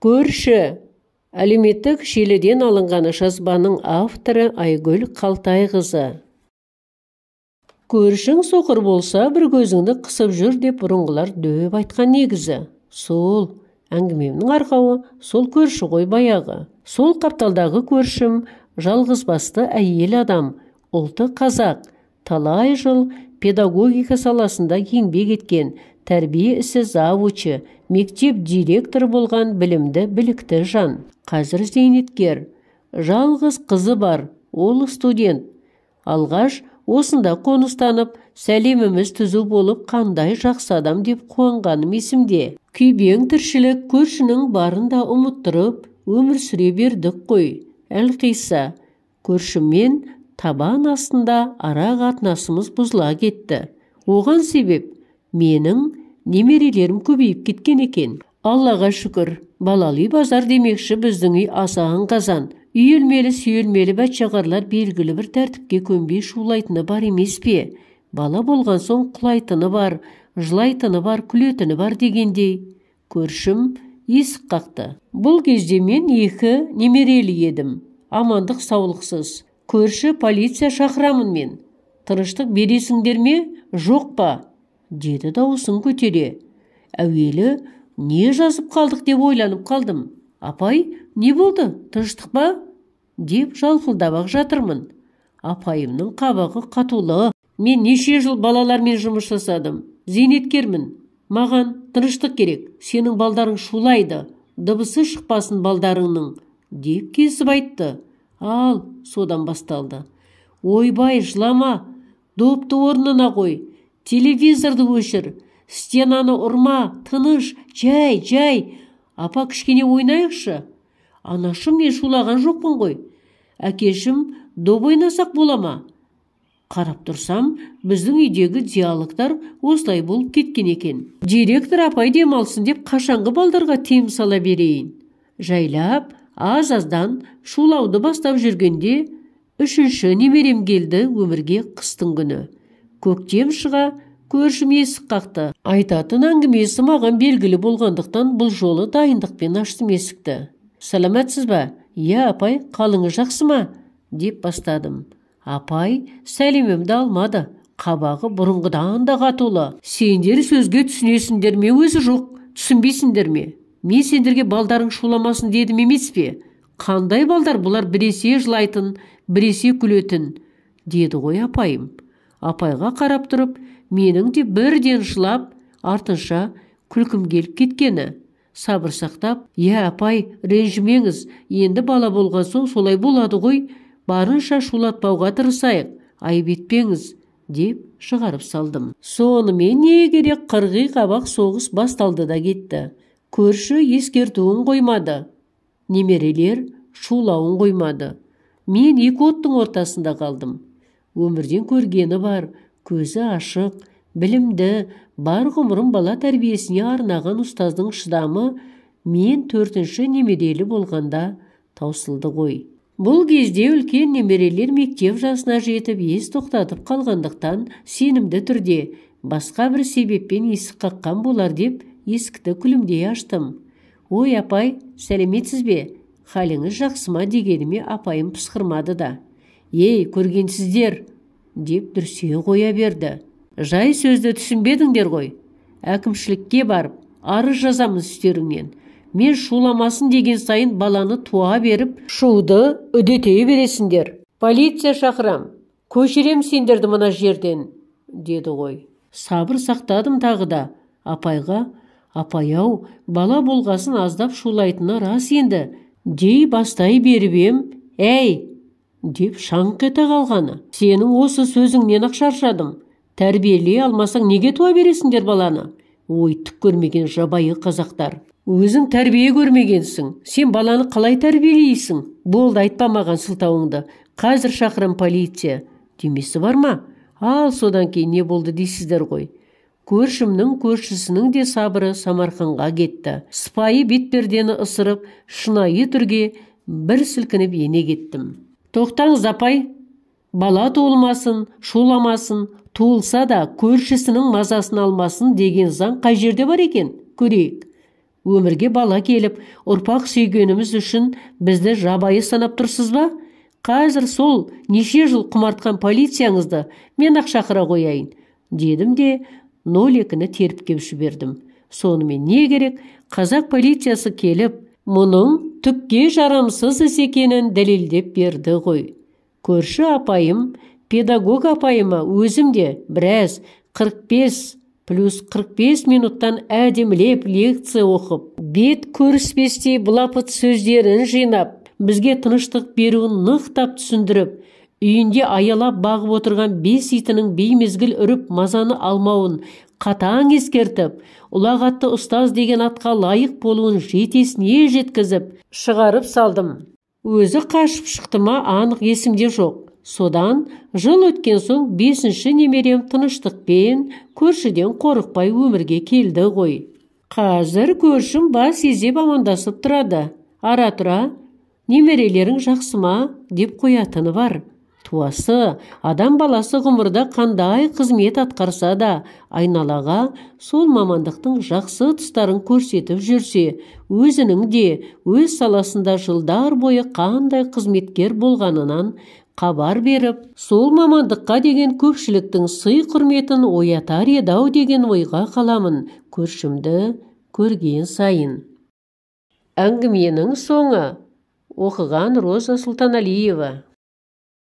Көрші. Әлеуметтік желіден алынған жазбаның авторы Айгүл Қалтайқызы. Көршің соқыр болса, бір көзіңді қысып жүр деп бұрынғылар дөп айтқан негізі. Сол әңгімемнің арқауы сол көрші ғой баяғы. Сол қапталдағы көршім жалғызбасты әйел адам, ұлты қазақ, талай жыл педагогика саласында еңбек еткен, тәрбие ісі завучы, мектеп директоры болған білімді білікті жан. Қазір зейнеткер. Жалғыз қызы бар, ол студент. Алғаш осында қоныстанып, сәлеміміз түзу болып, қандай жақсы адам деп қуанғаным есімде. Күйбең тіршілік көршінің барында ұмыттырып, өмір сүре бердік қой. Әлқиса, көршімен табан астында ара қатынасымыз бұзыла кетті. Оған себеп менің немерелерім көбейіп кеткен екен. Аллаға шүкір, балалы базар демекші біздің үй асаған қазан. Үйелмелі-сүйелмелі бәтшағарлар белгілі бір тәртіпке көнбей шулайтыны бар емес пе? Бала болған соң құлайтыны бар, жылайтыны бар, күлетіні бар дегендей. Көршім есік қақты. Бұл кезде мен 2 немерелі едім. Амандық саулықсыз. Көрші, полиция шақырамын мен. Тыныштық бересіңдер ме, жоқ па? Деді дауысын көтере. Әуелі не жазып қалдық деп ойланып қалдым. Апай, не болды? Тыныштық ба? Деп жалпылдап жатырмын. Апайымның қабағы қатулы. Мен неше жыл балалармен жұмыс жасадым. Зейнеткермін. Маған тыныштық керек. Сенің балдарың шулайды. Дыбысы шықпасын балдарыңның. Деп кесіп айтты. Ал, содан басталды. Ойбай, жылама. Допты орнына қой. Телевизорды өшір. Стенаны ұрма. Тыныш. Жай. Апа, кішкене ойнайықшы. Анашым, мен шулаған жоқпын ғой. Әкешім, доп ойнасақ бола ма? Қарап тұрсам, біздің үйдегі диалогтар осылай болып кеткен екен. Директор апай демалсын деп қашанғы балдарға тыйым сала берейін. Жайлап, аз-аздан шулауды бастап жүргенде 3-ші немерем келді өмірге қыстың күні. Көктем шыға, көршім есік қақты. Айтатын әңгімесі маған белгілі болғандықтан бұл жолы дайындықпен аштым есікті. Саламатсыз ба? Иә, апай, қалыңыз жақсы ма? Деп бастадым. Апай сәлемімді алмады. Қабағы бұрынғыдан да қатулы. Сендер сөзге түсінесіңдер ме, өзі жоқ, түсінбейсіңдер ме? Мен сендерге балдарың шуламасын дедім емес пе? Қандай балдар, бұлар біресе жылайтын, біресе күлетін, деді ғой апайым. Апайға қарап тұрып, менің де бірден жылап, артынша күлкім келіп кеткені. Сабыр сақтап, «Иә, апай, ренжімеңіз, енді бала болған соң солай болады ғой, барынша шулатпауға тырысайық, айып етпеңіз», деп шығарып салдым. Сонымен не керек, қырғи қабақ соғыс басталды да кетті. Көрші ескертуін қоймады. Немерелер шулауын қоймады. Мен 2 оттың ортасында қалдым. Өмірден көргені бар, көзі ашық, білімді, бар ғұмырын бала тәрбиесіне арнаған ұстаздың шыдамы мен 4-ші немерелі болғанда таусылды ғой. Бұл кезде үлкен немерелер мектеп жасына жетіп ес тоқтатып қалғандықтан сенімді түрде басқа бір себеппен есік қаққан болар деп есікті күлімдей аштым. Ой, апай, сәлеметсіз бе? Халіңіз жақсы ма дегеніме апайым пысқырмады да. Ей, көргенсіздер, деп дүрсе қоя берді. Жай сөзді түсінбедіңдер ғой. Әкімшілікке барып, арыз жазамыз үстеріңнен. Мен шуламасын деген сайын баланы туа беріп, шуды үдете бересіңдер. Полиция шақырам, көшірем сендерді мына жерден, деді ғой. Сабыр сақтадым тағы да. Апайға, апай-ау, бала болғасын аздап шулайтыны рас енді, дей бастай беріп ем, әй, деп шаңқ ете қалғаны. Сенің осы сөзіңнен ақ шаршадым. Тәрбиелей алмасаң неге туа бересіңдер баланы? Ой, түк көрмеген жабайы қазақтар. Өзің тәрбие көрмегенсің. Сен баланы қалай тәрбиелейсің? Болды, айтпа маған сылтауыңды. Қазір шақырам полиция. Демесі бар ма? Ал содан кейін не болды дейсіздер ғой. Көршімнің көршісінің де сабыры Самарқанға кетті. Сыпайы бетпердені ысырып, шынайы түрге бір сілкініп ене кеттім. Тоқтаңыз, апай. Бала туылмасын, шуламасын, туылса да көршісінің мазасын алмасын деген заң қай жерде бар екен? Көрейік. Өмірге бала келіп, ұрпақ сүйгеніміз үшін бізді жабайы санап тұрсыз ба? Қазір сол неше жыл құмартқан полицияңызды мен-ақ шақыра қояйын, дедім де 02-ні теріп кеп жібердім. Сонымен не керек? Қазақ полициясы келіп, мұның түкке жарамсыз іс екенін дәлелдеп берді ғой. Көрші апайым, педагог апайыма өзім де біраз 45 плюс 45 минуттан әдемілеп лекция оқып, бет көріспестей былапыт сөздерін жинап, бізге тыныштық беруін нықтап түсіндіріп, үйінде аялап бағып отырған 5 итінің беймезгіл үріп мазаны алмауын қатаң ескертіп, ұлағатты ұстаз деген атқа лайық болуын жетесіне жеткізіп, шығарып салдым. Өзі қашып шықты ма анық есімде жоқ. Содан жыл өткен соң 5-ші немерем тыныштықпен, көршіден қорықпай өмірге келді ғой. Қазір көршім бас изеп амандасып тұрады. Ара-тұра, немерелерің жақсы ма деп қоятыны бар. Туасы, адам баласы ғұмырда қандай қызмет атқарса да, айналаға сол мамандықтың жақсы тұстарын көрсетіп жүрсе, өзінің де өз саласында жылдар бойы қандай қызметкер болғанынан хабар беріп, сол мамандыққа деген көпшіліктің сый құрметін оятар еді-ау деген ойға қаламын, көршімді көрген сайын. Әңгіменің соңы. Оқыған Роза Сұлтаналиева.